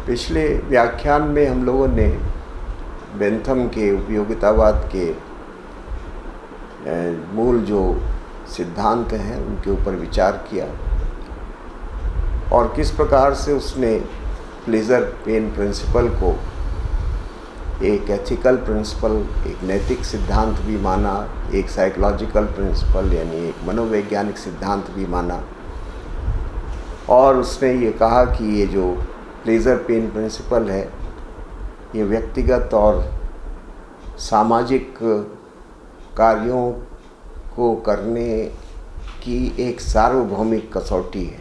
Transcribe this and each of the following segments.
पिछले व्याख्यान में हम लोगों ने बेंथम के उपयोगितावाद के मूल जो सिद्धांत हैं उनके ऊपर विचार किया और किस प्रकार से उसने प्लेजर पेन प्रिंसिपल को एक एथिकल प्रिंसिपल, एक नैतिक सिद्धांत भी माना, एक साइकोलॉजिकल प्रिंसिपल यानी एक मनोवैज्ञानिक सिद्धांत भी माना। और उसने ये कहा कि ये जो प्लेजर पेन प्रिंसिपल है ये व्यक्तिगत और सामाजिक कार्यों को करने की एक सार्वभौमिक कसौटी है,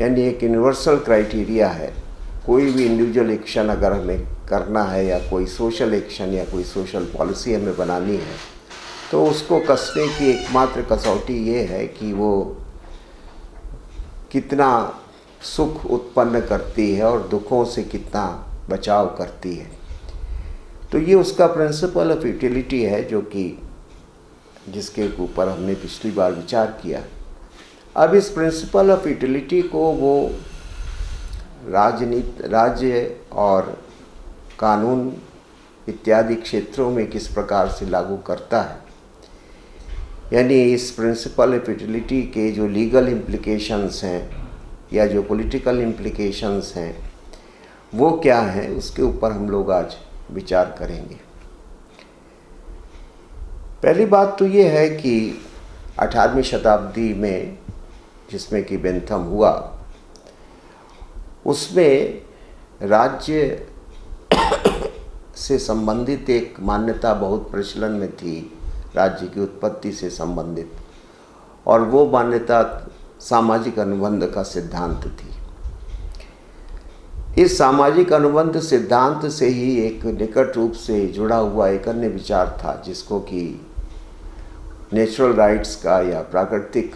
यानी एक यूनिवर्सल क्राइटेरिया है। कोई भी इंडिविजुअल एक्शन अगर हमें करना है या कोई सोशल एक्शन या कोई सोशल पॉलिसी हमें बनानी है तो उसको कसने की एकमात्र कसौटी ये है कि वो कितना सुख उत्पन्न करती है और दुखों से कितना बचाव करती है। तो ये उसका प्रिंसिपल ऑफ यूटिलिटी है जो कि जिसके ऊपर हमने पिछली बार विचार किया। अब इस प्रिंसिपल ऑफ यूटिलिटी को वो राज्य और कानून इत्यादि क्षेत्रों में किस प्रकार से लागू करता है, यानी इस प्रिंसिपल ऑफ यूटिलिटी के जो लीगल इम्प्लिकेशंस हैं या जो पॉलिटिकल इम्प्लिकेशंस हैं वो क्या हैं, उसके ऊपर हम लोग आज विचार करेंगे। पहली बात तो ये है कि 18वीं शताब्दी में जिसमें कि बेंथम हुआ उसमें राज्य से संबंधित एक मान्यता बहुत प्रचलन में थी, राज्य की उत्पत्ति से संबंधित, और वो मान्यता सामाजिक अनुबंध का सिद्धांत थी। इस सामाजिक अनुबंध सिद्धांत से ही एक निकट रूप से जुड़ा हुआ एक अन्य विचार था जिसको कि नेचुरल राइट्स का या प्राकृतिक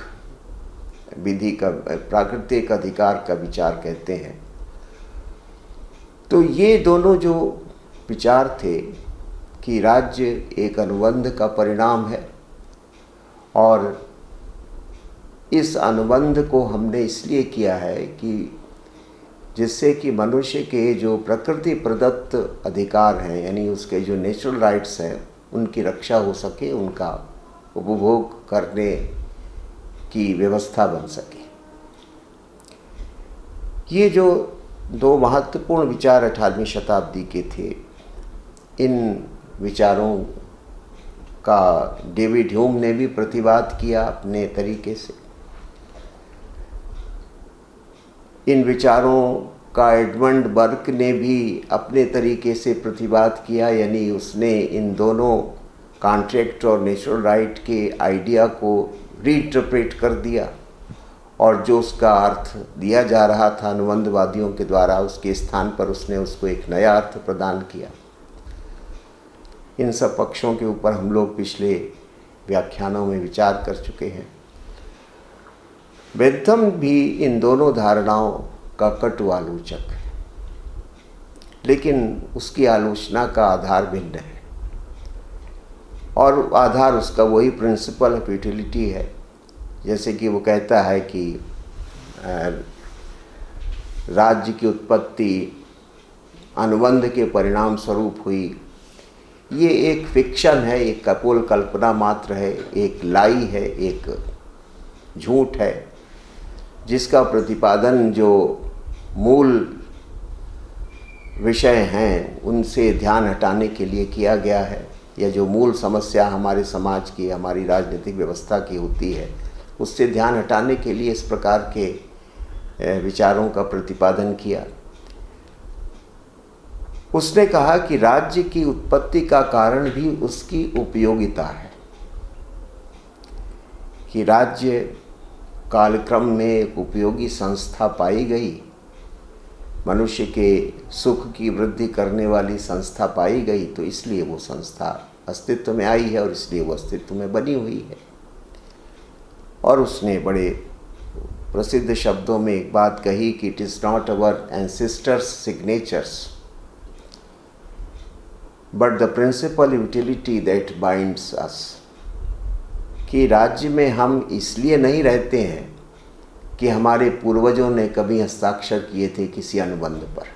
विधि का, प्राकृतिक अधिकार का विचार कहते हैं। तो ये दोनों जो विचार थे कि राज्य एक अनुबंध का परिणाम है और इस अनुबंध को हमने इसलिए किया है कि जिससे कि मनुष्य के जो प्रकृति प्रदत्त अधिकार हैं यानी उसके जो नेचुरल राइट्स हैं उनकी रक्षा हो सके, उनका उपभोग करने की व्यवस्था बन सके। ये जो दो महत्वपूर्ण विचार 18वीं शताब्दी के थे, इन विचारों का डेविड ह्यूम ने भी प्रतिवाद किया अपने तरीके से। इन विचारों का एडमंड बर्क ने भी अपने तरीके से प्रतिवाद किया, यानी उसने इन दोनों कॉन्ट्रैक्ट और नेचुरल राइट के आइडिया को रीइंटरप्रेट कर दिया और जो उसका अर्थ दिया जा रहा था अनुबंधवादियों के द्वारा उसके स्थान पर उसने उसको एक नया अर्थ प्रदान किया। इन सब पक्षों के ऊपर हम लोग पिछले व्याख्यानों में विचार कर चुके हैं। बेंथम भी इन दोनों धारणाओं का कटु आलोचक है, लेकिन उसकी आलोचना का आधार भिन्न है और आधार उसका वही प्रिंसिपल ऑफ यूटिलिटी है। जैसे कि वो कहता है कि राज्य की उत्पत्ति अनुबंध के परिणाम स्वरूप हुई। ये एक फिक्शन है, एक कपोल कल्पना मात्र है, एक लाई है, एक झूठ है जिसका प्रतिपादन जो मूल विषय हैं उनसे ध्यान हटाने के लिए किया गया है, या जो मूल समस्या हमारे समाज की, हमारी राजनीतिक व्यवस्था की होती है उससे ध्यान हटाने के लिए इस प्रकार के विचारों का प्रतिपादन किया। उसने कहा कि राज्य की उत्पत्ति का कारण भी उसकी उपयोगिता है, कि राज्य कालक्रम में एक उपयोगी संस्था पाई गई, मनुष्य के सुख की वृद्धि करने वाली संस्था पाई गई, तो इसलिए वो संस्था अस्तित्व में आई है और इसलिए वो अस्तित्व में बनी हुई है। और उसने बड़े प्रसिद्ध शब्दों में एक बात कही कि it is not our ancestors signatures but the principle utility that binds us, कि राज्य में हम इसलिए नहीं रहते हैं कि हमारे पूर्वजों ने कभी हस्ताक्षर किए थे किसी अनुबंध पर,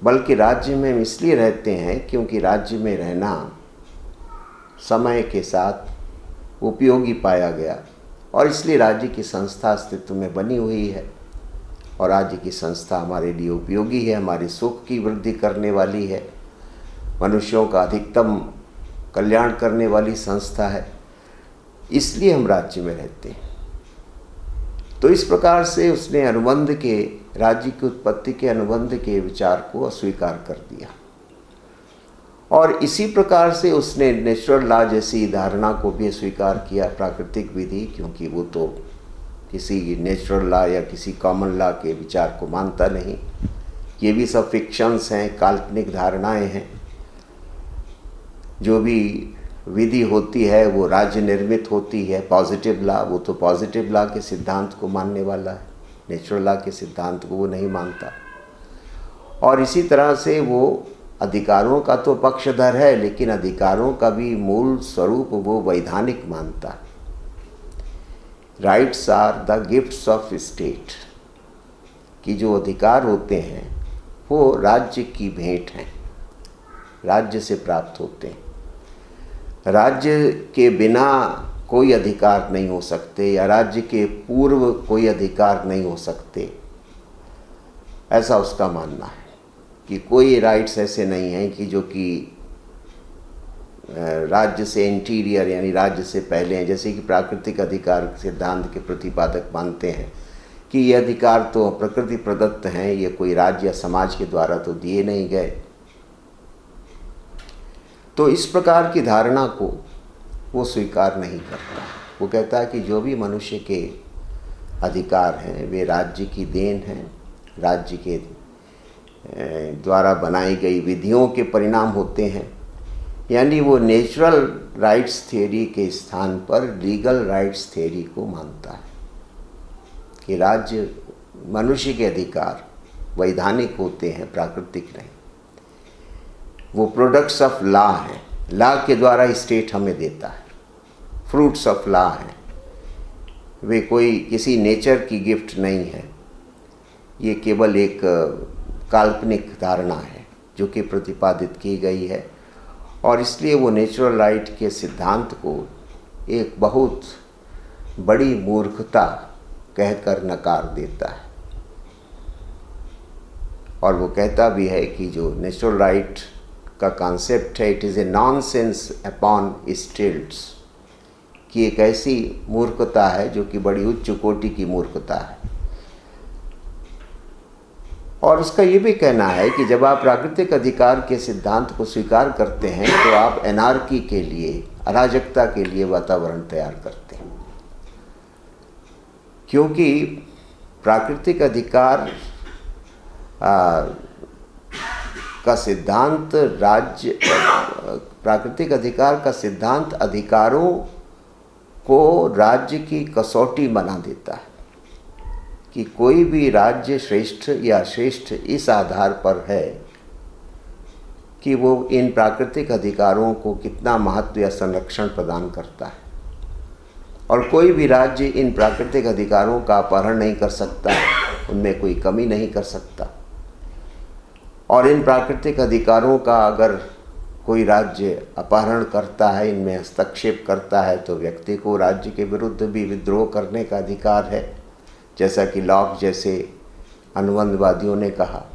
बल्कि राज्य में हम इसलिए रहते हैं क्योंकि राज्य में रहना समय के साथ उपयोगी पाया गया और इसलिए राज्य की संस्था अस्तित्व में बनी हुई है। और राज्य की संस्था हमारे लिए उपयोगी है, हमारे सुख की वृद्धि करने वाली है, मनुष्यों का अधिकतम कल्याण करने वाली संस्था है, इसलिए हम राज्य में रहते हैं। तो इस प्रकार से उसने अनुबंध के, राज्य की उत्पत्ति के अनुबंध के विचार को अस्वीकार कर दिया। और इसी प्रकार से उसने नेचुरल लॉ जैसी धारणा को भी अस्वीकार किया, प्राकृतिक विधि, क्योंकि वो तो किसी नेचुरल लॉ या किसी कॉमन लॉ के विचार को मानता नहीं। ये भी सब फिक्शंस हैं, काल्पनिक धारणाएं हैं। जो भी विधि होती है वो राज्य निर्मित होती है। पॉजिटिव लॉ, वो तो पॉजिटिव लॉ के सिद्धांत को मानने वाला है, नेचुरल लॉ के सिद्धांत को वो नहीं मानता। और इसी तरह से वो अधिकारों का तो पक्षधर है, लेकिन अधिकारों का भी मूल स्वरूप वो वैधानिक मानता है। Rights are the gifts of state, कि जो अधिकार होते हैं वो राज्य की भेंट हैं, राज्य से प्राप्त होते हैं। राज्य के बिना कोई अधिकार नहीं हो सकते या राज्य के पूर्व कोई अधिकार नहीं हो सकते, ऐसा उसका मानना है। कि कोई राइट्स ऐसे नहीं हैं कि जो कि राज्य से इंटीरियर यानी राज्य से पहले हैं, जैसे कि प्राकृतिक अधिकार सिद्धांत के प्रतिपादक मानते हैं कि ये अधिकार तो प्रकृति प्रदत्त हैं, ये कोई राज्य या समाज के द्वारा तो दिए नहीं गए। तो इस प्रकार की धारणा को वो स्वीकार नहीं करता। वो कहता है कि जो भी मनुष्य के अधिकार हैं वे राज्य की देन हैं, राज्य के द्वारा बनाई गई विधियों के परिणाम होते हैं। यानी वो नेचुरल राइट्स थियरी के स्थान पर लीगल राइट्स थियरी को मानता है कि राज्य, मनुष्य के अधिकार वैधानिक होते हैं, प्राकृतिक नहीं। वो प्रोडक्ट्स ऑफ लॉ हैं, लॉ के द्वारा स्टेट हमें देता है, फ्रूट्स ऑफ लॉ हैं, वे कोई किसी नेचर की गिफ्ट नहीं है। ये केवल एक काल्पनिक धारणा है जो कि प्रतिपादित की गई है और इसलिए वो नेचुरल राइट के सिद्धांत को एक बहुत बड़ी मूर्खता कहकर नकार देता है। और वो कहता भी है कि जो नेचुरल राइट का कॉन्सेप्ट है, it is a nonsense upon stilts, कि एक ऐसी मूर्खता है जो कि बड़ी उच्च कोटि की मूर्खता है। और उसका ये भी कहना है कि जब आप प्राकृतिक अधिकार के सिद्धांत को स्वीकार करते हैं तो आप एनार्की के लिए, अराजकता के लिए वातावरण तैयार करते हैं, क्योंकि प्राकृतिक अधिकार का सिद्धांत प्राकृतिक अधिकार का सिद्धांत अधिकारों को राज्य की कसौटी बना देता है कि कोई भी राज्य श्रेष्ठ या श्रेष्ठ इस आधार पर है कि वो इन प्राकृतिक अधिकारों को कितना महत्व या संरक्षण प्रदान करता है, और कोई भी राज्य इन प्राकृतिक अधिकारों का अपहरण नहीं कर सकता, उनमें कोई कमी नहीं कर सकता। और इन प्राकृतिक अधिकारों का अगर कोई राज्य अपहरण करता है, इनमें हस्तक्षेप करता है, तो व्यक्ति को राज्य के विरुद्ध भी विद्रोह करने का अधिकार है, जैसा कि लॉक जैसे अनुबंधवादियों ने कहा।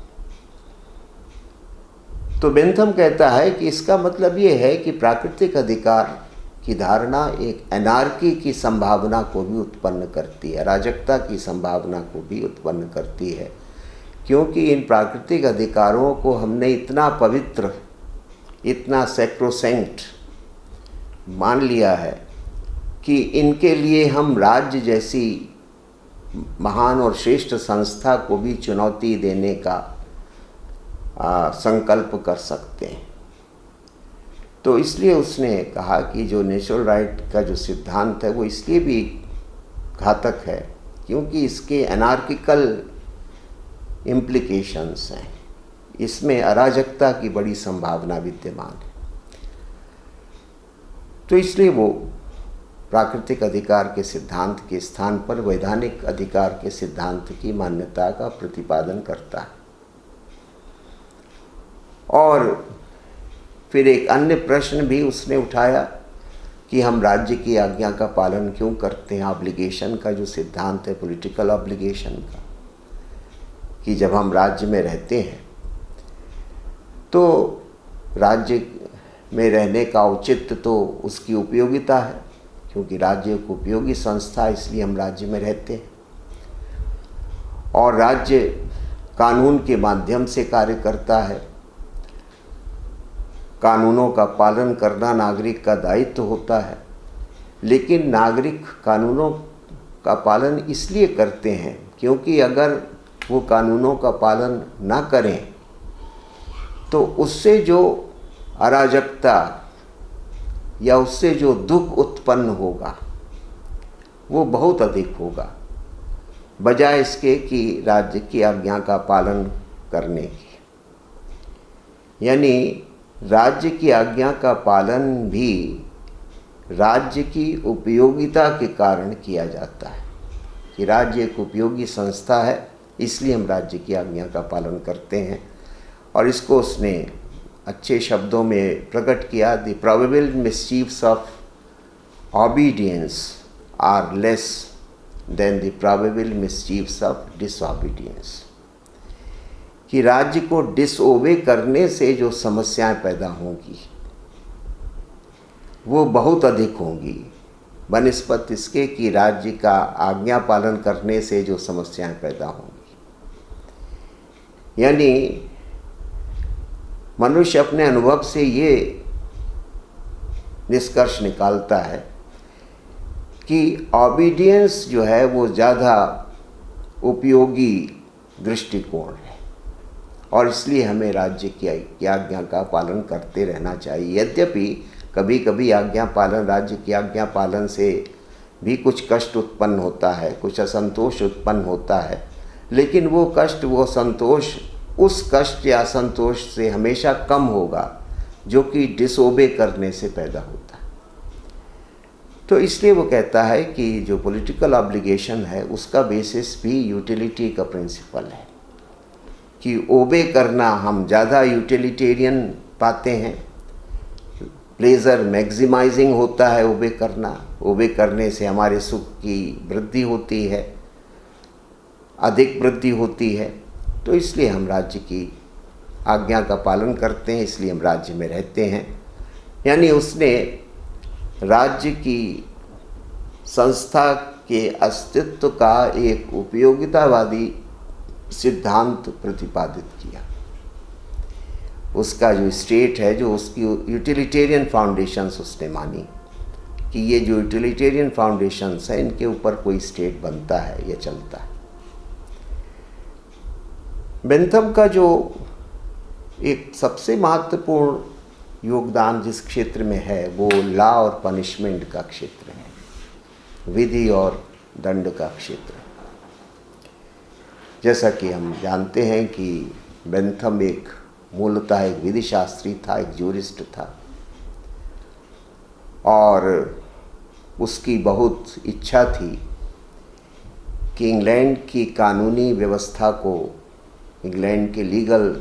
तो बेंथम कहता है कि इसका मतलब ये है कि प्राकृतिक अधिकार की धारणा एक एनार्की की संभावना को भी उत्पन्न करती है, अराजकता की संभावना को भी उत्पन्न करती है, क्योंकि इन प्राकृतिक अधिकारों को हमने इतना पवित्र, इतना सैक्रोसेंक्ट मान लिया है कि इनके लिए हम राज्य जैसी महान और श्रेष्ठ संस्था को भी चुनौती देने का संकल्प कर सकते हैं। तो इसलिए उसने कहा कि जो नेचुरल राइट का जो सिद्धांत है वो इसलिए भी घातक है क्योंकि इसके एनार्किकल इम्प्लिकेशंस हैं, इसमें अराजकता की बड़ी संभावना विद्यमान है। तो इसलिए वो प्राकृतिक अधिकार के सिद्धांत के स्थान पर वैधानिक अधिकार के सिद्धांत की मान्यता का प्रतिपादन करता है। और फिर एक अन्य प्रश्न भी उसने उठाया कि हम राज्य की आज्ञा का पालन क्यों करते हैं। ऑब्लिगेशन का जो सिद्धांत है, पॉलिटिकल ऑब्लिगेशन का, कि जब हम राज्य में रहते हैं तो राज्य में रहने का औचित्य तो उसकी उपयोगिता है, क्योंकि राज्य एक उपयोगी संस्था है, इसलिए हम राज्य में रहते हैं। और राज्य कानून के माध्यम से कार्य करता है। कानूनों का पालन करना नागरिक का दायित्व होता है, लेकिन नागरिक कानूनों का पालन इसलिए करते हैं क्योंकि अगर वो कानूनों का पालन ना करें तो उससे जो अराजकता या उससे जो दुख उत्पन्न होगा वो बहुत अधिक होगा, बजाय इसके कि राज्य की आज्ञा का पालन करने की। यानी राज्य की आज्ञा का पालन भी राज्य की उपयोगिता के कारण किया जाता है, कि राज्य एक उपयोगी संस्था है, इसलिए हम राज्य की आज्ञा का पालन करते हैं। और इसको उसने अच्छे शब्दों में प्रकट किया, the probable मिसचीव्स of ऑबीडियंस are less than the probable मिसचीव्स of डिसऑबीडियंस, कि राज्य को डिसओबे करने से जो समस्याएं पैदा होंगी वो बहुत अधिक होंगी बनिस्बत इसके कि राज्य का आज्ञा पालन करने से जो समस्याएं पैदा होंगी। यानी मनुष्य अपने अनुभव से ये निष्कर्ष निकालता है कि ऑबीडियंस जो है वो ज़्यादा उपयोगी दृष्टिकोण है, और इसलिए हमें राज्य की आज्ञा का पालन करते रहना चाहिए। यद्यपि कभी कभी राज्य की आज्ञा पालन से भी कुछ कष्ट उत्पन्न होता है, कुछ असंतोष उत्पन्न होता है, लेकिन वो कष्ट, वो संतोष उस कष्ट या असंतोष से हमेशा कम होगा जो कि डिसओबे करने से पैदा होता है। तो इसलिए वो कहता है कि जो पॉलिटिकल ऑब्लिगेशन है उसका बेसिस भी यूटिलिटी का प्रिंसिपल है, कि ओबे करना हम ज़्यादा यूटिलिटेरियन पाते हैं, प्लेजर मैक्सिमाइजिंग होता है ओबे करना, ओबे करने से हमारे सुख की वृद्धि होती है, अधिक वृद्धि होती है। तो इसलिए हम राज्य की आज्ञा का पालन करते हैं, इसलिए हम राज्य में रहते हैं। यानी उसने राज्य की संस्था के अस्तित्व का एक उपयोगितावादी सिद्धांत प्रतिपादित किया। उसका जो स्टेट है, जो उसकी यूटिलिटेरियन फाउंडेशंस उसने मानी कि ये जो यूटिलिटेरियन फाउंडेशंस हैं इनके ऊपर कोई स्टेट बनता है या चलता है। बेंथम का जो एक सबसे महत्वपूर्ण योगदान जिस क्षेत्र में है वो लॉ और पनिशमेंट का क्षेत्र है, विधि और दंड का क्षेत्र है। जैसा कि हम जानते हैं कि बेंथम एक मूलतः एक विधि शास्त्री था, एक ज्यूरिस्ट था, और उसकी बहुत इच्छा थी कि इंग्लैंड की कानूनी व्यवस्था को, इंग्लैंड के लीगल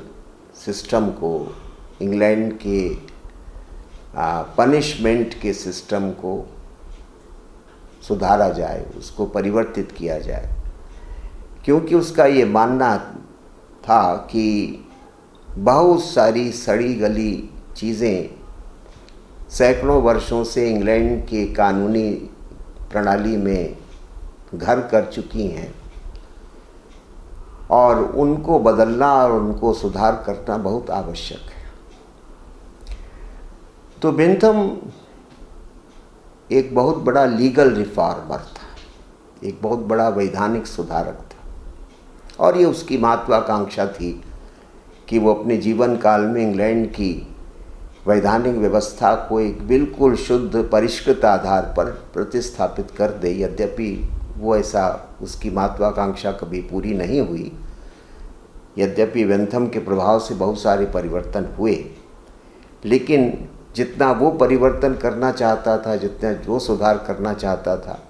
सिस्टम को, इंग्लैंड के पनिशमेंट के सिस्टम को सुधारा जाए, उसको परिवर्तित किया जाए, क्योंकि उसका ये मानना था कि बहुत सारी सड़ी गली चीज़ें सैकड़ों वर्षों से इंग्लैंड के कानूनी प्रणाली में घर कर चुकी हैं, और उनको बदलना और उनको सुधार करना बहुत आवश्यक है। तो बेंथम एक बहुत बड़ा लीगल रिफॉर्मर था, एक बहुत बड़ा वैधानिक सुधारक था, और ये उसकी महत्वाकांक्षा थी कि वो अपने जीवन काल में इंग्लैंड की वैधानिक व्यवस्था को एक बिल्कुल शुद्ध परिष्कृत आधार पर प्रतिस्थापित कर दे। यद्यपि वो ऐसा, उसकी महत्वाकांक्षा कभी पूरी नहीं हुई, यद्यपि बेंथम के प्रभाव से बहुत सारे परिवर्तन हुए, लेकिन जितना वो परिवर्तन करना चाहता था, जितना जो सुधार करना चाहता था,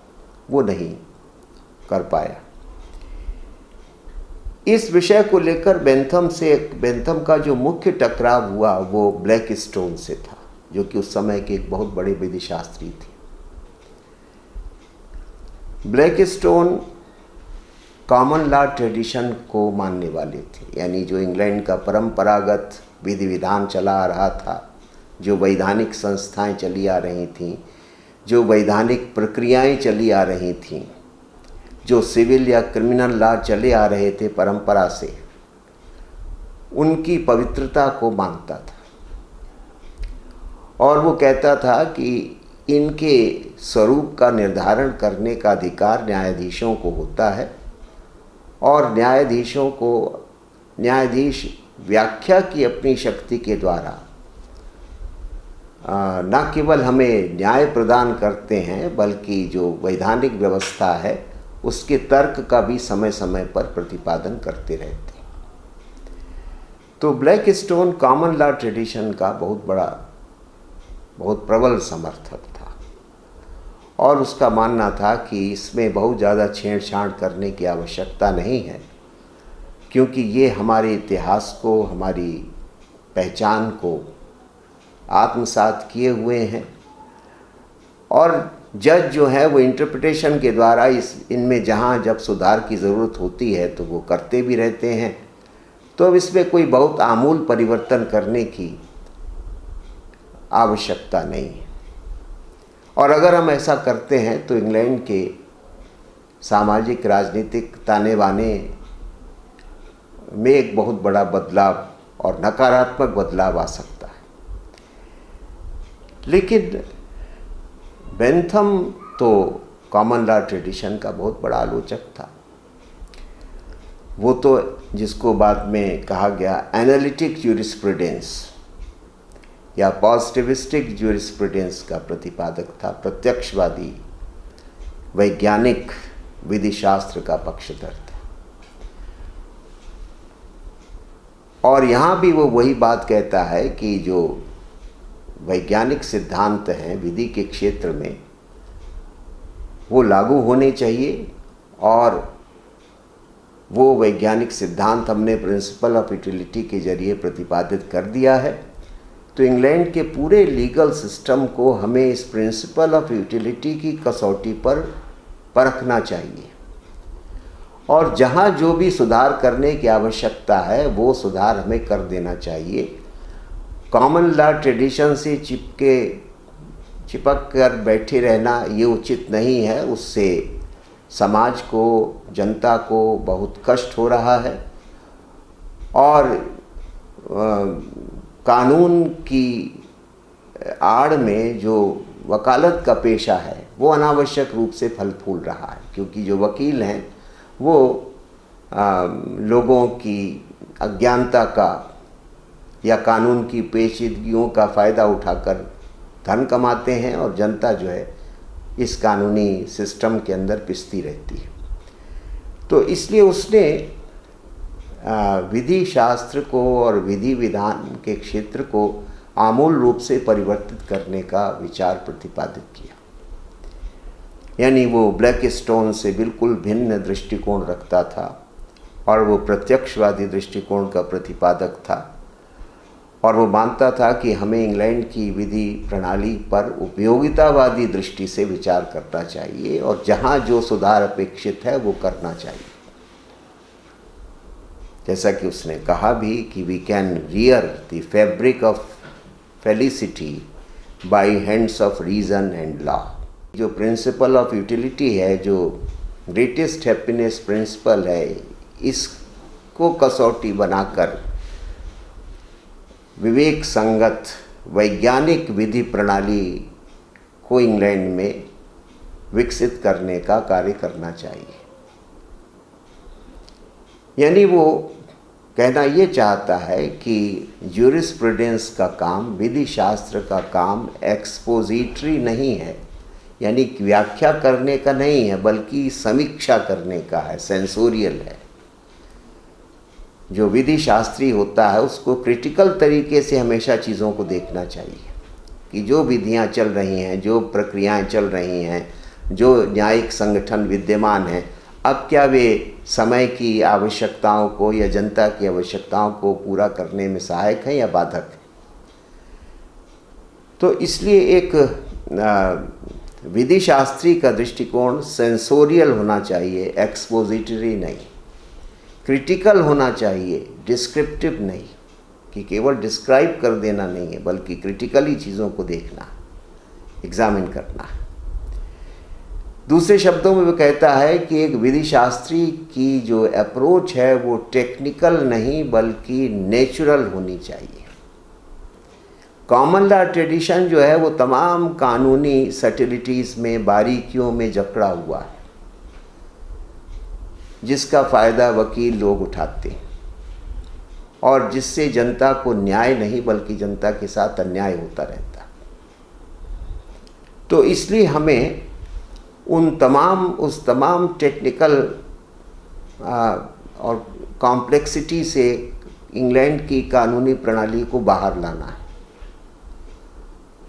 वो नहीं कर पाया। इस विषय को लेकर बेंथम का जो मुख्य टकराव हुआ वो ब्लैकस्टोन से था, जो कि उस समय के एक बहुत बड़े विधिशास्त्री थे। ब्लैकस्टोन कॉमन लॉ ट्रेडिशन को मानने वाले थे, यानी जो इंग्लैंड का परंपरागत विधि विधान चला आ रहा था, जो वैधानिक संस्थाएं चली आ रही थीं, जो वैधानिक प्रक्रियाएं चली आ रही थीं, जो सिविल या क्रिमिनल लॉ चले आ रहे थे परंपरा से, उनकी पवित्रता को मानता था। और वो कहता था कि इनके स्वरूप का निर्धारण करने का अधिकार न्यायाधीशों को होता है, और न्यायाधीश व्याख्या की अपनी शक्ति के द्वारा न केवल हमें न्याय प्रदान करते हैं, बल्कि जो वैधानिक व्यवस्था है उसके तर्क का भी समय समय पर प्रतिपादन करते रहते हैं। तो ब्लैकस्टोन कॉमन लॉ ट्रेडिशन का बहुत प्रबल समर्थक था, और उसका मानना था कि इसमें बहुत ज़्यादा छेड़छाड़ करने की आवश्यकता नहीं है, क्योंकि ये हमारे इतिहास को, हमारी पहचान को आत्मसात किए हुए हैं, और जज जो है वो इंटरप्रिटेशन के द्वारा इनमें जहाँ जब सुधार की ज़रूरत होती है तो वो करते भी रहते हैं। तो अब इसमें कोई बहुत आमूल परिवर्तन करने की आवश्यकता नहीं है, और अगर हम ऐसा करते हैं तो इंग्लैंड के सामाजिक राजनीतिक ताने बाने में एक बहुत बड़ा बदलाव और नकारात्मक बदलाव आ सकता है। लेकिन बेंथम तो कॉमन लॉ ट्रेडिशन का बहुत बड़ा आलोचक था। वो तो जिसको बाद में कहा गया एनालिटिक ज्यूरिस्प्रूडेंस या पॉजिटिविस्टिक ज्यूरिस्प्रूडेंस का प्रतिपादक था, प्रत्यक्षवादी वैज्ञानिक विधि शास्त्र का पक्षधर था। और यहाँ भी वो वही बात कहता है कि जो वैज्ञानिक सिद्धांत हैं विधि के क्षेत्र में, वो लागू होने चाहिए, और वो वैज्ञानिक सिद्धांत हमने प्रिंसिपल ऑफ यूटिलिटी के जरिए प्रतिपादित कर दिया है। तो इंग्लैंड के पूरे लीगल सिस्टम को हमें इस प्रिंसिपल ऑफ यूटिलिटी की कसौटी पर परखना चाहिए, और जहाँ जो भी सुधार करने की आवश्यकता है वो सुधार हमें कर देना चाहिए। कॉमन लॉ ट्रेडिशन से चिपक कर बैठे रहना ये उचित नहीं है, उससे समाज को, जनता को बहुत कष्ट हो रहा है, और कानून की आड़ में जो वकालत का पेशा है वो अनावश्यक रूप से फल फूल रहा है, क्योंकि जो वकील हैं वो लोगों की अज्ञानता का या कानून की पेचीदगियों का फ़ायदा उठाकर धन कमाते हैं, और जनता जो है इस कानूनी सिस्टम के अंदर पिसती रहती है। तो इसलिए उसने विधि शास्त्र को और विधि विधान के क्षेत्र को आमूल रूप से परिवर्तित करने का विचार प्रतिपादित किया। यानी वो ब्लैकस्टोन से बिल्कुल भिन्न दृष्टिकोण रखता था, और वो प्रत्यक्षवादी दृष्टिकोण का प्रतिपादक था, और वो मानता था कि हमें इंग्लैंड की विधि प्रणाली पर उपयोगितावादी दृष्टि से विचार करना चाहिए, और जहाँ जो सुधार अपेक्षित है वो करना चाहिए। जैसा कि उसने कहा भी कि we can rear the fabric of felicity by hands of reason and law. जो प्रिंसिपल ऑफ यूटिलिटी है, जो ग्रेटेस्ट हैप्पीनेस प्रिंसिपल है, इसको कसौटी बनाकर विवेक संगत वैज्ञानिक विधि प्रणाली को इंग्लैंड में विकसित करने का कार्य करना चाहिए। यानी वो कहना ये चाहता है कि ज्यूरिस्प्रूडेंस का काम, विधि शास्त्र का काम एक्सपोजिटरी नहीं है, यानी व्याख्या करने का नहीं है, बल्कि समीक्षा करने का है, सेंसोरियल है। जो विधि शास्त्री होता है उसको क्रिटिकल तरीके से हमेशा चीज़ों को देखना चाहिए, कि जो विधियां चल रही हैं, जो प्रक्रियाएं चल रही हैं, जो न्यायिक संगठन विद्यमान हैं, अब क्या वे समय की आवश्यकताओं को या जनता की आवश्यकताओं को पूरा करने में सहायक हैं या बाधक हैं। तो इसलिए एक विधि शास्त्री का दृष्टिकोण सेंसोरियल होना चाहिए, एक्सपोजिटरी नहीं, क्रिटिकल होना चाहिए, डिस्क्रिप्टिव नहीं, कि केवल डिस्क्राइब कर देना नहीं है, बल्कि क्रिटिकली चीज़ों को देखना, एग्जामिन करना। दूसरे शब्दों में वो कहता है कि एक विधि शास्त्री की जो अप्रोच है वो टेक्निकल नहीं बल्कि नेचुरल होनी चाहिए। कॉमन लॉ ट्रेडिशन जो है वो तमाम कानूनी सटिलिटीज़ में, बारीकियों में जकड़ा हुआ है, जिसका फ़ायदा वकील लोग उठाते हैं और जिससे जनता को न्याय नहीं बल्कि जनता के साथ अन्याय होता रहता। तो इसलिए हमें उस तमाम टेक्निकल और कॉम्प्लेक्सिटी से इंग्लैंड की कानूनी प्रणाली को बाहर लाना है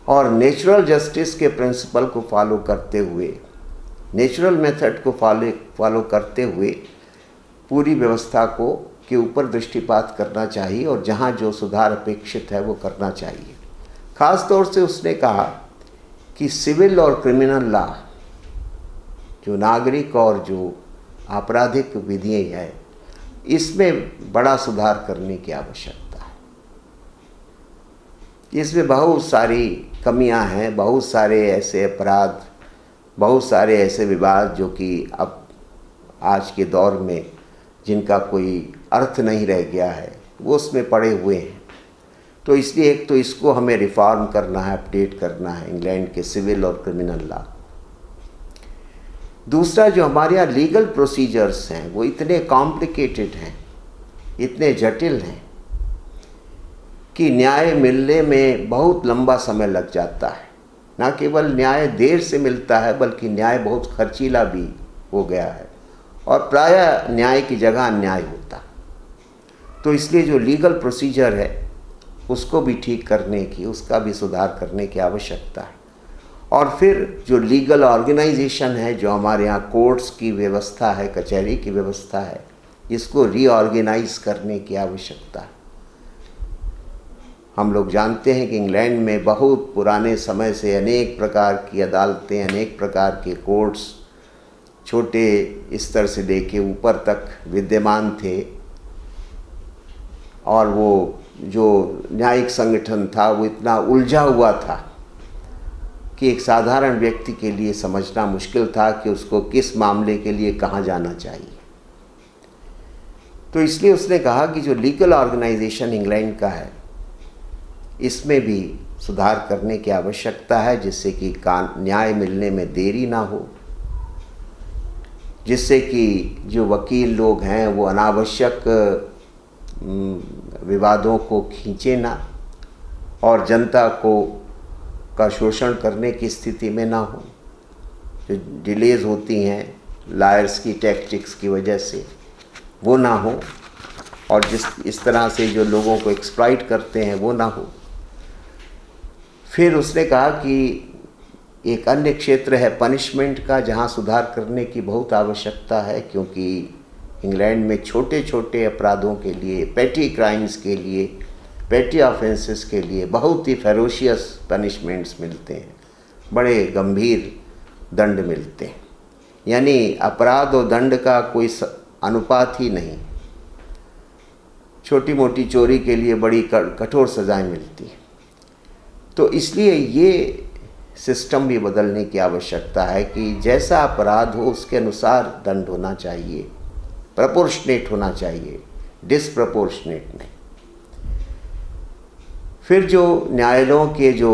और नेचुरल जस्टिस के प्रिंसिपल को फॉलो करते हुए, नेचुरल मेथड को फॉलो करते हुए पूरी व्यवस्था को के ऊपर दृष्टिपात करना चाहिए और जहाँ जो सुधार अपेक्षित है वो करना चाहिए। ख़ास तौर से उसने कहा कि सिविल और क्रिमिनल लॉ, जो नागरिक और जो आपराधिक विधियाँ हैं, इसमें बड़ा सुधार करने की आवश्यकता है। इसमें बहुत सारी कमियां हैं, बहुत सारे ऐसे अपराध, बहुत सारे ऐसे विवाद जो कि अब आज के दौर में जिनका कोई अर्थ नहीं रह गया है, वो उसमें पड़े हुए हैं। तो इसलिए एक तो इसको हमें रिफॉर्म करना है, अपडेट करना है इंग्लैंड के सिविल और क्रिमिनल लॉ। दूसरा, जो हमारे यहाँ लीगल प्रोसीजर्स हैं वो इतने कॉम्प्लिकेटेड हैं, इतने जटिल हैं कि न्याय मिलने में बहुत लंबा समय लग जाता है। ना केवल न्याय देर से मिलता है बल्कि न्याय बहुत खर्चीला भी हो गया है और प्रायः न्याय की जगह अन्याय होता। तो इसलिए जो लीगल प्रोसीजर है उसको भी ठीक करने की, उसका भी सुधार करने की आवश्यकता है। और फिर जो लीगल ऑर्गेनाइजेशन है, जो हमारे यहाँ कोर्ट्स की व्यवस्था है, कचहरी की व्यवस्था है, इसको रीऑर्गेनाइज करने की आवश्यकता है। हम लोग जानते हैं कि इंग्लैंड में बहुत पुराने समय से अनेक प्रकार की अदालतें, अनेक प्रकार के कोर्ट्स छोटे स्तर से लेके ऊपर तक विद्यमान थे और वो जो न्यायिक संगठन था वो इतना उलझा हुआ था कि एक साधारण व्यक्ति के लिए समझना मुश्किल था कि उसको किस मामले के लिए कहाँ जाना चाहिए। तो इसलिए उसने कहा कि जो लीगल ऑर्गेनाइजेशन इंग्लैंड का है इसमें भी सुधार करने की आवश्यकता है, जिससे कि न्याय मिलने में देरी ना हो, जिससे कि जो वकील लोग हैं वो अनावश्यक विवादों को खींचे ना और जनता का शोषण करने की स्थिति में ना हो। जो डिलेज होती हैं लायर्स की टैक्टिक्स की वजह से, वो ना हो और इस तरह से जो लोगों को एक्सप्लॉइट करते हैं वो ना हो। फिर उसने कहा कि एक अन्य क्षेत्र है पनिशमेंट का, जहाँ सुधार करने की बहुत आवश्यकता है, क्योंकि इंग्लैंड में छोटे छोटे अपराधों के लिए, पेटी क्राइम्स के लिए, पेटी ऑफेंसेस के लिए बहुत ही फेरोशियस पनिशमेंट्स मिलते हैं, बड़े गंभीर दंड मिलते हैं। यानी अपराध और दंड का कोई अनुपात ही नहीं। छोटी मोटी चोरी के लिए बड़ी कठोर सजाएं मिलती हैं। तो इसलिए ये सिस्टम भी बदलने की आवश्यकता है कि जैसा अपराध हो उसके अनुसार दंड होना चाहिए, प्रपोर्शनेट होना चाहिए, डिसप्रपोर्शनेट नहीं। फिर जो न्यायालयों के जो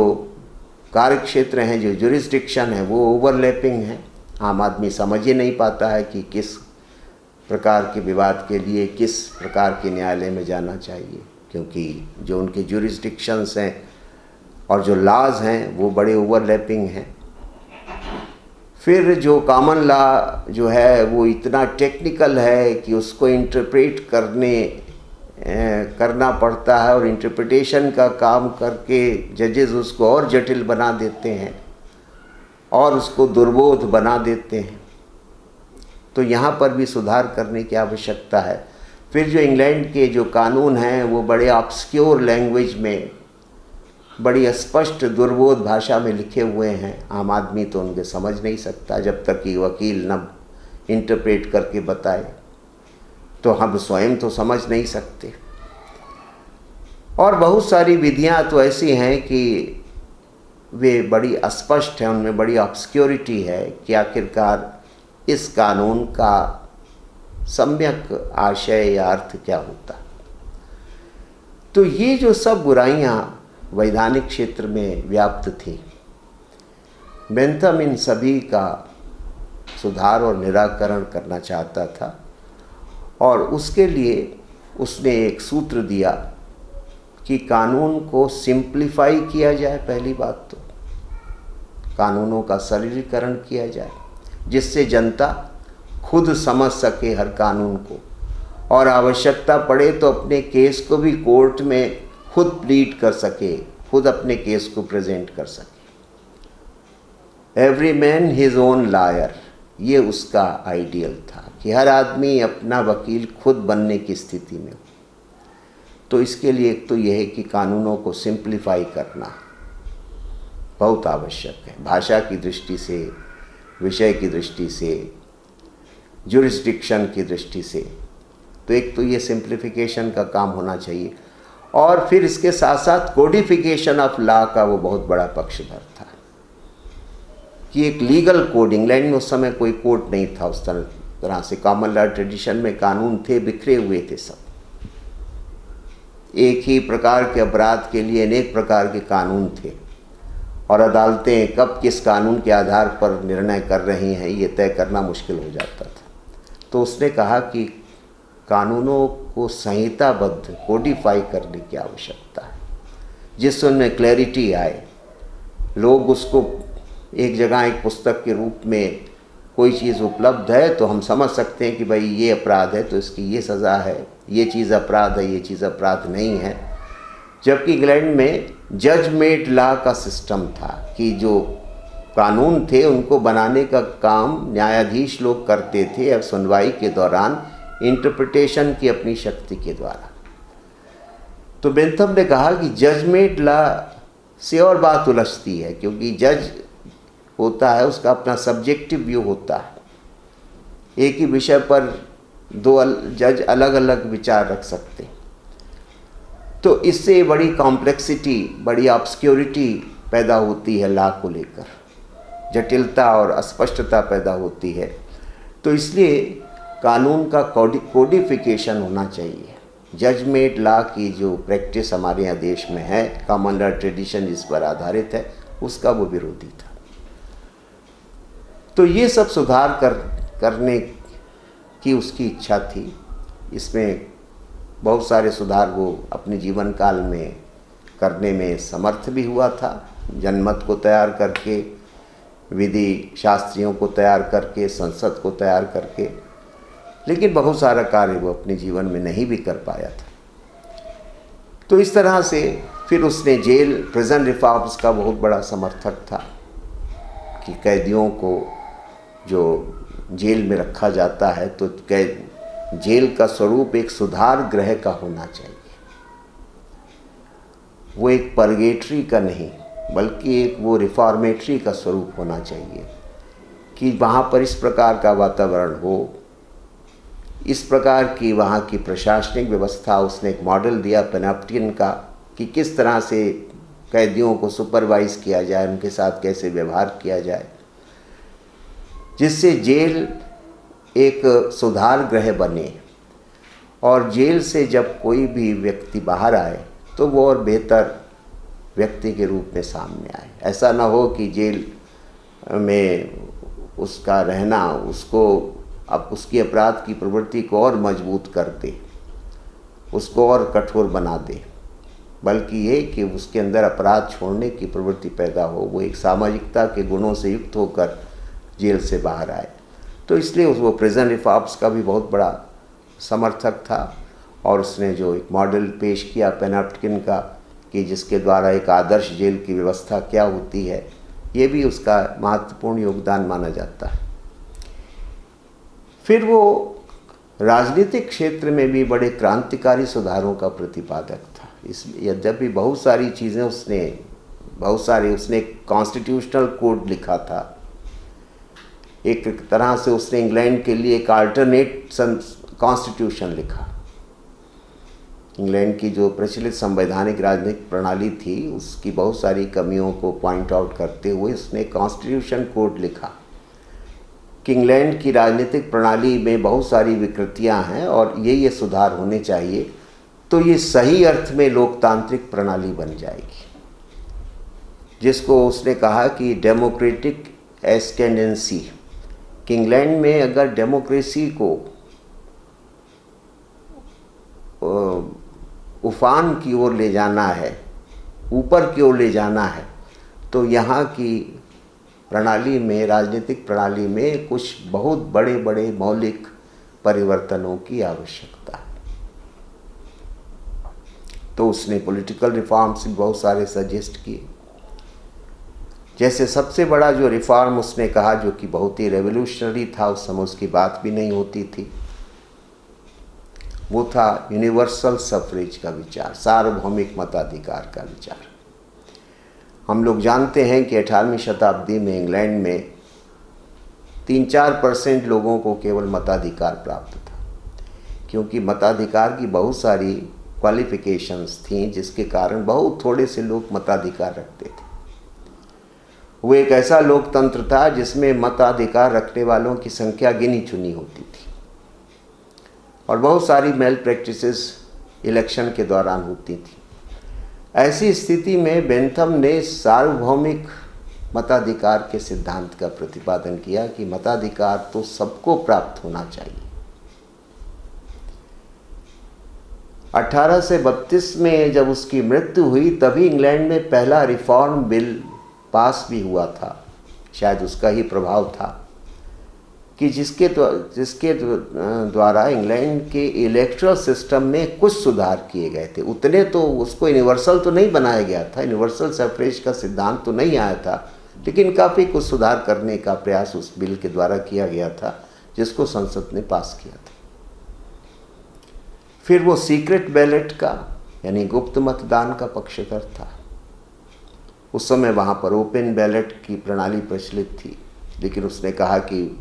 कार्यक्षेत्र हैं, जो जुरिस्डिक्शन है, वो ओवरलैपिंग है। आम आदमी समझ ही नहीं पाता है कि किस प्रकार के विवाद के लिए किस प्रकार के न्यायालय में जाना चाहिए, क्योंकि जो उनके जुरिस्डिक्शंस हैं और जो लॉज हैं वो बड़े ओवरलैपिंग हैं। फिर जो कॉमन लॉ जो है वो इतना टेक्निकल है कि उसको इंटरप्रेट करने करना पड़ता है और इंटरप्रिटेशन का काम करके जजेस उसको और जटिल बना देते हैं और उसको दुर्बोध बना देते हैं। तो यहाँ पर भी सुधार करने की आवश्यकता है। फिर जो इंग्लैंड के जो कानून हैं वो बड़े ऑब्सक्योर लैंग्वेज में, बड़ी स्पष्ट दुर्बोध भाषा में लिखे हुए हैं। आम आदमी तो उनके समझ नहीं सकता जब तक कि वकील न इंटरप्रेट करके बताए, तो हम स्वयं तो समझ नहीं सकते। और बहुत सारी विधियां तो ऐसी हैं कि वे बड़ी अस्पष्ट हैं, उनमें बड़ी ऑब्सक्योरिटी है कि आखिरकार इस कानून का सम्यक आशय या अर्थ क्या होता। तो ये जो सब बुराइयां वैधानिक क्षेत्र में व्याप्त थी, बेंथम इन सभी का सुधार और निराकरण करना चाहता था और उसके लिए उसने एक सूत्र दिया कि कानून को सिंप्लीफाई किया जाए। पहली बात तो कानूनों का सरलीकरण किया जाए जिससे जनता खुद समझ सके हर कानून को, और आवश्यकता पड़े तो अपने केस को भी कोर्ट में खुद प्लीड कर सके, खुद अपने केस को प्रेजेंट कर सके। Every man his own lawyer, ये उसका आइडियल था कि हर आदमी अपना वकील खुद बनने की स्थिति में हो। तो इसके लिए एक तो यह है कि कानूनों को सिंप्लीफाई करना बहुत आवश्यक है, भाषा की दृष्टि से, विषय की दृष्टि से, जुरिस्डिक्शन की दृष्टि से। तो एक तो ये सिंप्लीफिकेशन का काम होना चाहिए। और फिर इसके साथ साथ कोडिफिकेशन ऑफ लॉ का वो बहुत बड़ा पक्षधर था कि एक लीगल कोड, इंग्लैंड में उस समय कोई कोड नहीं था उस तरह से, कॉमन लॉ ट्रेडिशन में कानून थे, बिखरे हुए थे सब, एक ही प्रकार के अपराध के लिए अनेक प्रकार के कानून थे और अदालतें कब किस कानून के आधार पर निर्णय कर रही हैं ये तय करना मुश्किल हो जाता था। तो उसने कहा कि कानूनों को संहिताबद्ध, कोडिफाई करने की आवश्यकता है जिससे उनमें क्लैरिटी आए, लोग उसको एक जगह एक पुस्तक के रूप में कोई चीज़ उपलब्ध है तो हम समझ सकते हैं कि भाई ये अपराध है तो इसकी ये सज़ा है, ये चीज़ अपराध है, ये चीज़ अपराध नहीं है। जबकि इंग्लैंड में जज मेड लॉ का सिस्टम था कि जो कानून थे उनको बनाने का काम न्यायाधीश लोग करते थे अब सुनवाई के दौरान इंटरप्रिटेशन की अपनी शक्ति के द्वारा। तो बेंथम ने कहा कि जज मेड लॉ से और बात उलझती है क्योंकि जज होता है उसका अपना सब्जेक्टिव व्यू होता है, एक ही विषय पर दो जज अलग अलग विचार रख सकते हैं। तो इससे बड़ी कॉम्प्लेक्सिटी, बड़ी ऑब्सक्योरिटी पैदा होती है लॉ को लेकर, जटिलता और अस्पष्टता पैदा होती है। तो इसलिए कानून का कोडिफिकेशन होना चाहिए। जज मेड लॉ की जो प्रैक्टिस हमारे यहाँ देश में है, कॉमन लॉ ट्रेडिशन जिस पर आधारित है, उसका वो विरोधी था। तो ये सब सुधार करने की उसकी इच्छा थी। इसमें बहुत सारे सुधार वो अपने जीवन काल में करने में समर्थ भी हुआ था, जनमत को तैयार करके, विधि शास्त्रियों को तैयार करके, संसद को तैयार करके, लेकिन बहुत सारा कार्य वो अपने जीवन में नहीं भी कर पाया था। तो इस तरह से फिर उसने प्रिजन रिफॉर्म्स का बहुत बड़ा समर्थक था कि कैदियों को जो जेल में रखा जाता है तो जेल का स्वरूप एक सुधार गृह का होना चाहिए, वो एक परगेटरी का नहीं बल्कि एक वो रिफॉर्मेटरी का स्वरूप होना चाहिए कि वहाँ पर इस प्रकार का वातावरण हो, इस प्रकार की वहाँ की प्रशासनिक व्यवस्था। उसने एक मॉडल दिया पेनाप्टियन का कि किस तरह से कैदियों को सुपरवाइज किया जाए, उनके साथ कैसे व्यवहार किया जाए, जिससे जेल एक सुधार गृह बने और जेल से जब कोई भी व्यक्ति बाहर आए तो वो और बेहतर व्यक्ति के रूप में सामने आए। ऐसा ना हो कि जेल में उसका रहना उसको अब उसकी अपराध की प्रवृत्ति को और मजबूत कर दे, उसको और कठोर बना दे, बल्कि ये कि उसके अंदर अपराध छोड़ने की प्रवृत्ति पैदा हो, वो एक सामाजिकता के गुणों से युक्त होकर जेल से बाहर आए। तो इसलिए वो प्रिजन रिफॉर्म्स का भी बहुत बड़ा समर्थक था और उसने जो एक मॉडल पेश किया पैनाप्टिकन का कि जिसके द्वारा एक आदर्श जेल की व्यवस्था क्या होती है, ये भी उसका महत्वपूर्ण योगदान माना जाता है। फिर वो राजनीतिक क्षेत्र में भी बड़े क्रांतिकारी सुधारों का प्रतिपादक था। इसलिए यद्यपि बहुत सारी चीज़ें उसने कॉन्स्टिट्यूशनल कोड लिखा था, एक तरह से उसने इंग्लैंड के लिए एक अल्टरनेट कॉन्स्टिट्यूशन लिखा। इंग्लैंड की जो प्रचलित संवैधानिक राजनीतिक प्रणाली थी उसकी बहुत सारी कमियों को पॉइंट आउट करते हुए उसने कॉन्स्टिट्यूशन कोड लिखा कि इंग्लैंड की राजनीतिक प्रणाली में बहुत सारी विकृतियां हैं और ये सुधार होने चाहिए, तो ये सही अर्थ में लोकतांत्रिक प्रणाली बन जाएगी, जिसको उसने कहा कि डेमोक्रेटिक एस्केंडेंसी, कि इंग्लैंड में अगर डेमोक्रेसी को उफान की ओर ले जाना है, ऊपर की ओर ले जाना है, तो यहाँ की प्रणाली में, राजनीतिक प्रणाली में कुछ बहुत बड़े बड़े मौलिक परिवर्तनों की आवश्यकता है। तो उसने पॉलिटिकल रिफॉर्म्स बहुत सारे सजेस्ट किए। जैसे सबसे बड़ा जो रिफॉर्म उसने कहा, जो कि बहुत ही रेवोल्यूशनरी था, उस समय उसकी बात भी नहीं होती थी, वो था यूनिवर्सल सफरेज का विचार, सार्वभौमिक मताधिकार का विचार। हम लोग जानते हैं कि 18वीं शताब्दी में इंग्लैंड में 3-4% लोगों को केवल मताधिकार प्राप्त था, क्योंकि मताधिकार की बहुत सारी क्वालिफिकेशंस थीं, जिसके कारण बहुत थोड़े से लोग मताधिकार रखते थे। वो एक ऐसा लोकतंत्र था जिसमें मताधिकार रखने वालों की संख्या गिनी चुनी होती थी और बहुत सारी मेल प्रैक्टिसेस इलेक्शन के दौरान होती थी। ऐसी स्थिति में बेंथम ने सार्वभौमिक मताधिकार के सिद्धांत का प्रतिपादन किया कि मताधिकार तो सबको प्राप्त होना चाहिए। 1832 में जब उसकी मृत्यु हुई तभी इंग्लैंड में पहला रिफॉर्म बिल पास भी हुआ था, शायद उसका ही प्रभाव था, कि जिसके द्वारा इंग्लैंड के इलेक्टोरल सिस्टम में कुछ सुधार किए गए थे। उतने तो उसको यूनिवर्सल तो नहीं बनाया गया था, यूनिवर्सल सफरेज का सिद्धांत तो नहीं आया था, लेकिन काफ़ी कुछ सुधार करने का प्रयास उस बिल के द्वारा किया गया था, जिसको संसद ने पास किया था। फिर वो सीक्रेट बैलेट का, यानी गुप्त मतदान का पक्षधर था। उस समय वहाँ पर ओपन बैलेट की प्रणाली प्रचलित थी, लेकिन उसने कहा कि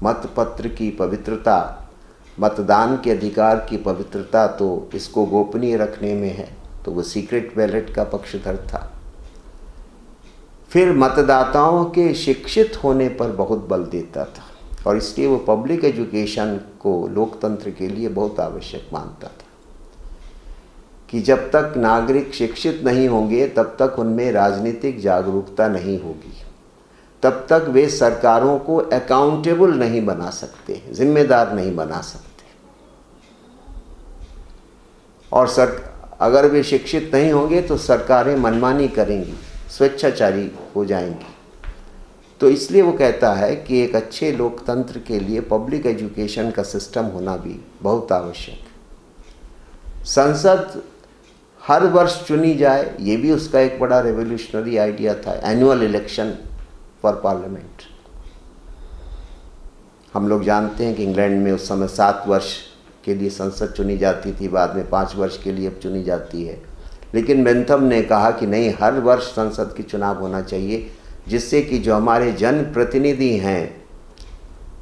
मतपत्र की पवित्रता, मतदान के अधिकार की पवित्रता तो इसको गोपनीय रखने में है, तो वो सीक्रेट बैलेट का पक्षधर था। फिर मतदाताओं के शिक्षित होने पर बहुत बल देता था और इसलिए वो पब्लिक एजुकेशन को लोकतंत्र के लिए बहुत आवश्यक मानता था कि जब तक नागरिक शिक्षित नहीं होंगे तब तक उनमें राजनीतिक जागरूकता नहीं होगी, तब तक वे सरकारों को अकाउंटेबल नहीं बना सकते, जिम्मेदार नहीं बना सकते। और अगर वे शिक्षित नहीं होंगे तो सरकारें मनमानी करेंगी, स्वेच्छाचारी हो जाएंगी। तो इसलिए वो कहता है कि एक अच्छे लोकतंत्र के लिए पब्लिक एजुकेशन का सिस्टम होना भी बहुत आवश्यक है। संसद हर वर्ष चुनी जाए, ये भी उसका एक बड़ा रेवोल्यूशनरी आइडिया था, एनुअल इलेक्शन फॉर पार्लियामेंट। हम लोग जानते हैं कि इंग्लैंड में उस समय 7 वर्ष के लिए संसद चुनी जाती थी, बाद में 5 वर्ष के लिए अब चुनी जाती है। लेकिन बेंथम ने कहा कि नहीं, हर वर्ष संसद की चुनाव होना चाहिए, जिससे कि जो हमारे जनप्रतिनिधि हैं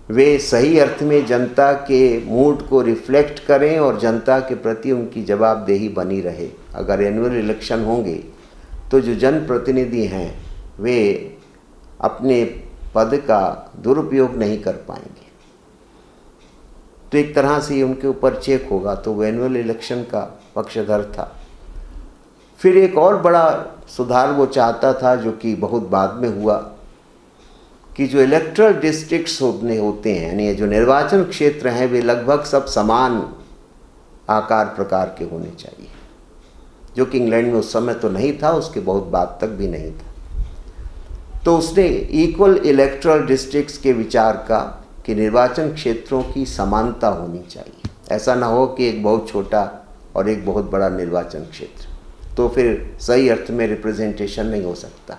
वे सही अर्थ में जनता के मूड को रिफ्लेक्ट करें और जनता के प्रति उनकी जवाबदेही बनी रहे। अगर एनुअल इलेक्शन होंगे तो जो जनप्रतिनिधि हैं वे अपने पद का दुरुपयोग नहीं कर पाएंगे, तो एक तरह से उनके ऊपर चेक होगा। तो वो एनुअल इलेक्शन का पक्षधर था। फिर एक और बड़ा सुधार वो चाहता था, जो कि बहुत बाद में हुआ, कि जो इलेक्टोरल डिस्ट्रिक्ट्स होते हैं, यानी जो निर्वाचन क्षेत्र हैं, वे लगभग सब समान आकार प्रकार के होने चाहिए, जो कि इंग्लैंड में उस समय तो नहीं था, उसके बहुत बाद तक भी नहीं था। तो उसने इक्वल इलेक्टोरल डिस्ट्रिक्ट्स के विचार का कि निर्वाचन क्षेत्रों की समानता होनी चाहिए। ऐसा ना हो कि एक बहुत छोटा और एक बहुत बड़ा निर्वाचन क्षेत्र, तो फिर सही अर्थ में रिप्रेजेंटेशन नहीं हो सकता।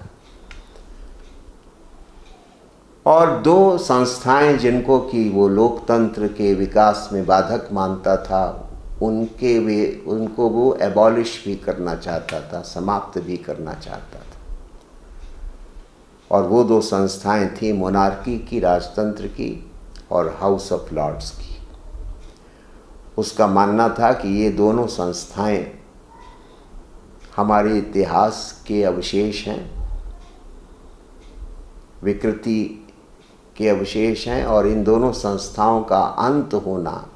और दो संस्थाएं जिनको कि वो लोकतंत्र के विकास में बाधक मानता था, उनको वो एबॉलिश भी करना चाहता था, समाप्त भी करना चाहता था। और वो दो संस्थाएं थी मोनार्की की, राजतंत्र की, और हाउस ऑफ लॉर्ड्स की। उसका मानना था कि ये दोनों संस्थाएं हमारे इतिहास के अवशेष हैं, विकृति के अवशेष हैं, और इन दोनों संस्थाओं का अंत होना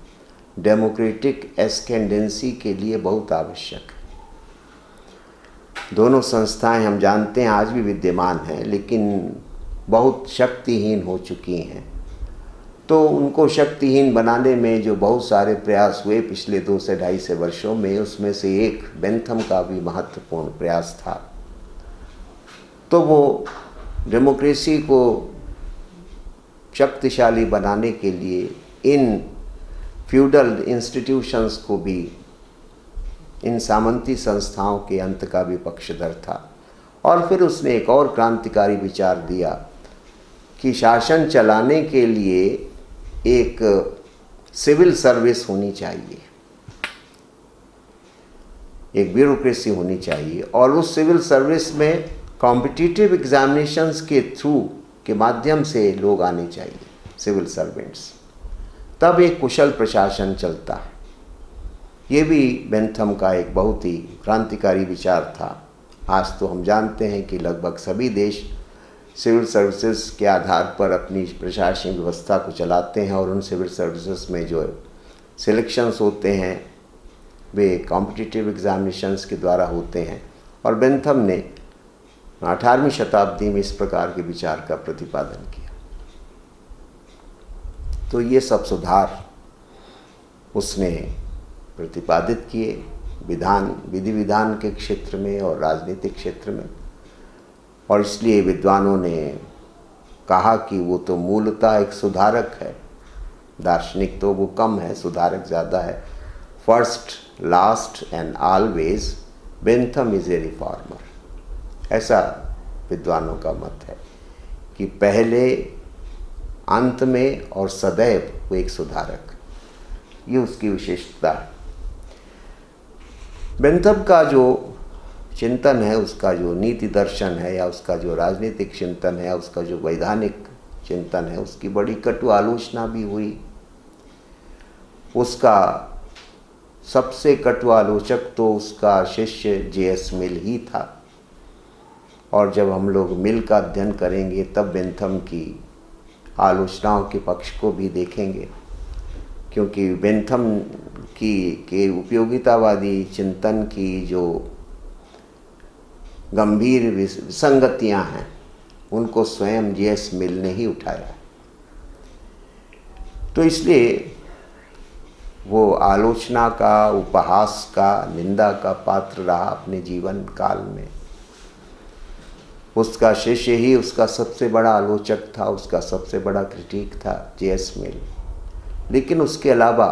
डेमोक्रेटिक एस्केंडेंसी के लिए बहुत आवश्यक है। दोनों संस्थाएं हम जानते हैं आज भी विद्यमान हैं, लेकिन बहुत शक्तिहीन हो चुकी हैं। तो उनको शक्तिहीन बनाने में जो बहुत सारे प्रयास हुए पिछले 2 से 2.5 वर्षों में, उसमें से एक बेंथम का भी महत्वपूर्ण प्रयास था। तो वो डेमोक्रेसी को शक्तिशाली बनाने के लिए इन फ्यूडल इंस्टीट्यूशंस को भी, इन सामंती संस्थाओं के अंत का भी पक्षधर था। और फिर उसने एक और क्रांतिकारी विचार दिया कि शासन चलाने के लिए एक सिविल सर्विस होनी चाहिए, एक ब्यूरोक्रेसी होनी चाहिए, और उस सिविल सर्विस में कॉम्पिटिटिव एग्जामिनेशंस के थ्रू के माध्यम से लोग आने चाहिए, सिविल सर्वेंट्स, तब एक कुशल प्रशासन चलता है। ये भी बेंथम का एक बहुत ही क्रांतिकारी विचार था। आज तो हम जानते हैं कि लगभग सभी देश सिविल सर्विसेज के आधार पर अपनी प्रशासनिक व्यवस्था को चलाते हैं, और उन सिविल सर्विसेज में जो सिलेक्शंस होते हैं वे कॉम्पिटिटिव एग्जामिनेशंस के द्वारा होते हैं। और बेंथम ने 18वीं शताब्दी में इस प्रकार के विचार का प्रतिपादन किया। तो ये सब सुधार उसने प्रतिपादित किए विधि विधान के क्षेत्र में और राजनीतिक क्षेत्र में। और इसलिए विद्वानों ने कहा कि वो तो मूलतः एक सुधारक है, दार्शनिक तो वो कम है, सुधारक ज़्यादा है। First, last and always Bentham is a reformer, ऐसा विद्वानों का मत है कि पहले, अंत में और सदैव वो एक सुधारक, ये उसकी विशेषता है। बेंथम का जो चिंतन है, उसका जो नीति दर्शन है, या उसका जो राजनीतिक चिंतन है, उसका जो वैधानिक चिंतन है, उसकी बड़ी कटु आलोचना भी हुई। उसका सबसे कटु आलोचक तो उसका शिष्य J.S. मिल ही था। और जब हम लोग मिल का अध्ययन करेंगे तब बेंथम की आलोचनाओं के पक्ष को भी देखेंगे, क्योंकि बेंथम के उपयोगितावादी चिंतन की जो गंभीर विसंगतियां हैं, उनको स्वयं J.S. मिल ने ही उठाया। तो इसलिए वो आलोचना का, उपहास का, निंदा का पात्र रहा अपने जीवन काल में। उसका शिष्य ही उसका सबसे बड़ा आलोचक था, उसका सबसे बड़ा क्रिटिक था J.S. मिल। लेकिन उसके अलावा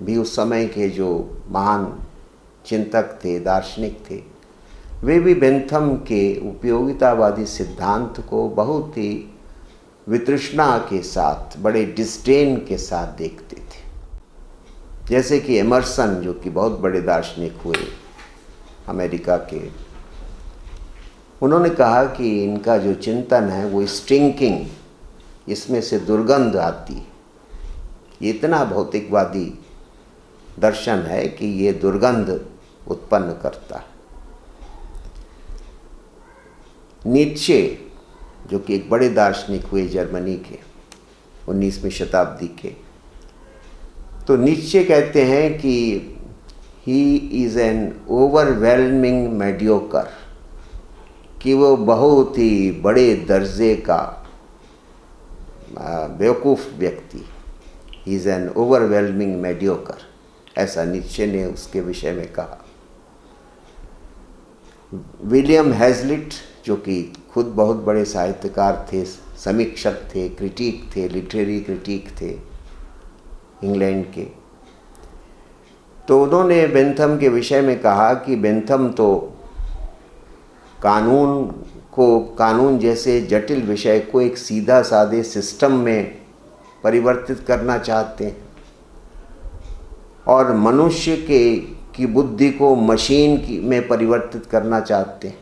भी उस समय के जो महान चिंतक थे, दार्शनिक थे, वे भी बेंथम के उपयोगितावादी सिद्धांत को बहुत ही वितृष्णा के साथ, बड़े डिस्डेन के साथ देखते थे। जैसे कि एमर्सन, जो कि बहुत बड़े दार्शनिक हुए अमेरिका के, उन्होंने कहा कि इनका जो चिंतन है वो स्टिंकिंग, इसमें से दुर्गंध आती है। ये इतना भौतिकवादी दर्शन है कि ये दुर्गंध उत्पन्न करता है। नीत्शे, जो कि एक बड़े दार्शनिक हुए जर्मनी के 19वीं शताब्दी के, तो नीत्शे कहते हैं कि he is an overwhelming mediocre, कि वो बहुत ही बड़े दर्जे का बेवकूफ़ व्यक्ति, he is an overwhelming mediocre, ऐसा नीत्शे ने उसके विषय में कहा। विलियम हैज़लिट, जो कि खुद बहुत बड़े साहित्यकार थे, समीक्षक थे, क्रिटिक थे, लिटरेरी क्रिटिक थे इंग्लैंड के, तो उन्होंने बेंथम के विषय में कहा कि बेंथम तो कानून जैसे जटिल विषय को एक सीधा सादे सिस्टम में परिवर्तित करना चाहते हैं और मनुष्य की बुद्धि को मशीन में परिवर्तित करना चाहते हैं।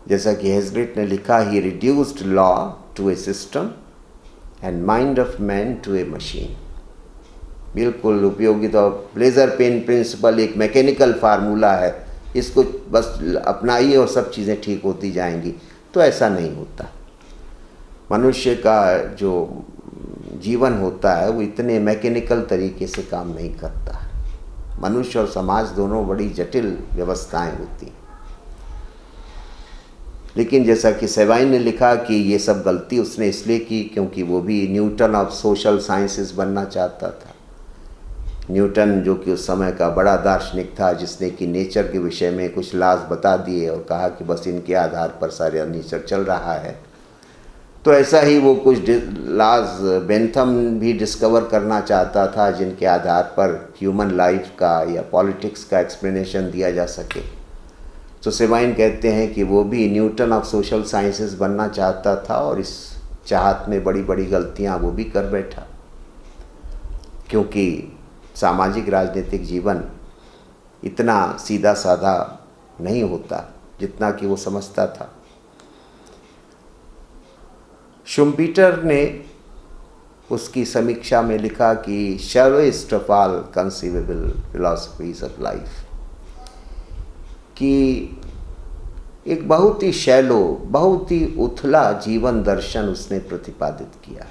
जैसा कि हेजलिट ने लिखा, he reduced law to a system and mind of man to a machine. बिल्कुल उपयोगी। तो प्लेजर पेन प्रिंसिपल एक मैकेनिकल फार्मूला है, इसको बस अपनाइए और सब चीज़ें ठीक होती जाएंगी, तो ऐसा नहीं होता। मनुष्य का जो जीवन होता है वो इतने मैकेनिकल तरीके से काम नहीं करता। मनुष्य और समाज दोनों बड़ी जटिल व्यवस्थाएं होती हैं। लेकिन जैसा कि सेवाइन ने लिखा कि ये सब गलती उसने इसलिए की क्योंकि वो भी न्यूटन ऑफ सोशल साइंसेस बनना चाहता था। न्यूटन जो कि उस समय का बड़ा दार्शनिक था, जिसने कि नेचर के विषय में कुछ लाज बता दिए और कहा कि बस इनके आधार पर सारे नेचर चल रहा है। तो ऐसा ही वो कुछ लाज बेंथम भी डिस्कवर करना चाहता था, जिनके आधार पर ह्यूमन लाइफ का या पॉलिटिक्स का एक्सप्लेनेशन दिया जा सके। तो सेवाइन कहते हैं कि वो भी न्यूटन ऑफ सोशल साइंसेस बनना चाहता था और इस चाहत में बड़ी बड़ी गलतियां वो भी कर बैठा, क्योंकि सामाजिक राजनीतिक जीवन इतना सीधा साधा नहीं होता जितना कि वो समझता था। शुम्पीटर ने उसकी समीक्षा में लिखा कि shallowest of all conceivable philosophies of life, कि एक बहुत ही शैलो, बहुत ही उथला जीवन दर्शन उसने प्रतिपादित किया।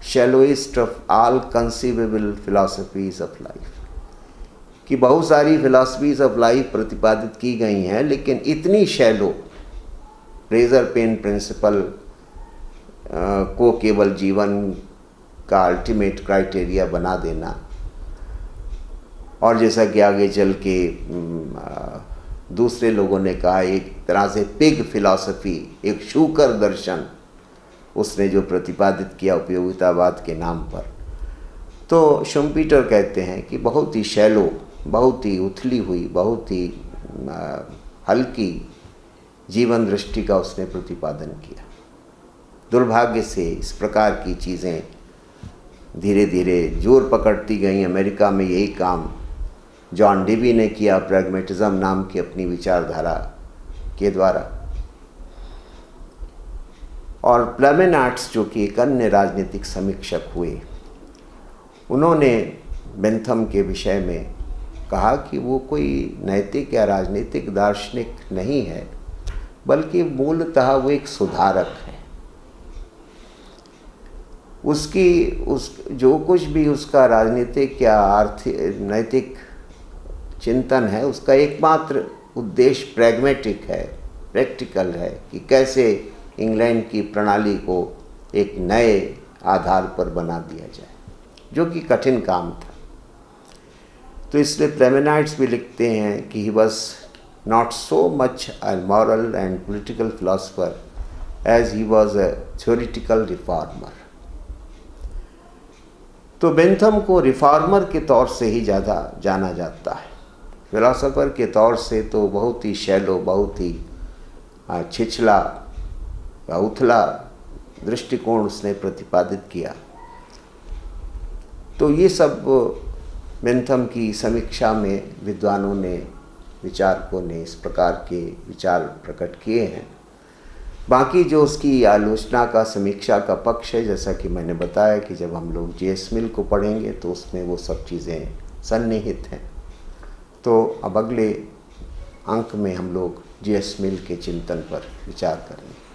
Shallowest of all conceivable philosophies of life, कि बहुत सारी फिलॉसफीज ऑफ लाइफ प्रतिपादित की गई हैं, लेकिन इतनी शैलो प्लेजर पेन प्रिंसिपल को केवल जीवन का अल्टीमेट क्राइटेरिया बना देना, और जैसा कि आगे चल के दूसरे लोगों ने कहा एक तरह से पिग फिलॉसफी, एक शूकर दर्शन उसने जो प्रतिपादित किया उपयोगितावाद के नाम पर। तो शुम्पीटर कहते हैं कि बहुत ही शैलो, बहुत ही उथली हुई, बहुत ही हल्की जीवन दृष्टि का उसने प्रतिपादन किया। दुर्भाग्य से इस प्रकार की चीज़ें धीरे धीरे जोर पकड़ती गई। अमेरिका में यही काम जॉन डेवी ने किया प्रैग्मेटिज्म नाम की अपनी विचारधारा के द्वारा। और प्लेमेनार्ट्स जो कि एक अन्य राजनीतिक समीक्षक हुए, उन्होंने बेंथम के विषय में कहा कि वो कोई नैतिक या राजनीतिक दार्शनिक नहीं है, बल्कि मूलतः वो एक सुधारक है। जो कुछ भी उसका राजनीतिक या आर्थिक नैतिक चिंतन है, उसका एकमात्र उद्देश्य प्रैग्मेटिक है, प्रैक्टिकल है, कि कैसे इंग्लैंड की प्रणाली को एक नए आधार पर बना दिया जाए, जो कि कठिन काम था। तो इसलिए प्लेमेनाइट्स भी लिखते हैं कि he was not so much a moral and political philosopher as he was a theoretical reformer. तो बेंथम को रिफॉर्मर के तौर से ही ज़्यादा जाना जाता है। फिलोसोफर के तौर से तो बहुत ही शैलो, बहुत ही छिछला, उथला दृष्टिकोण उसने प्रतिपादित किया। तो ये सब बेंथम की समीक्षा में विद्वानों ने, विचारकों ने इस प्रकार के विचार प्रकट किए हैं। बाकी जो उसकी आलोचना का, समीक्षा का पक्ष है, जैसा कि मैंने बताया कि जब हम लोग जे.एस. मिल को पढ़ेंगे तो उसमें वो सब चीज़ें सन्निहित हैं। तो अब अगले अंक में हम लोग जे.एस. मिल के चिंतन पर विचार करेंगे।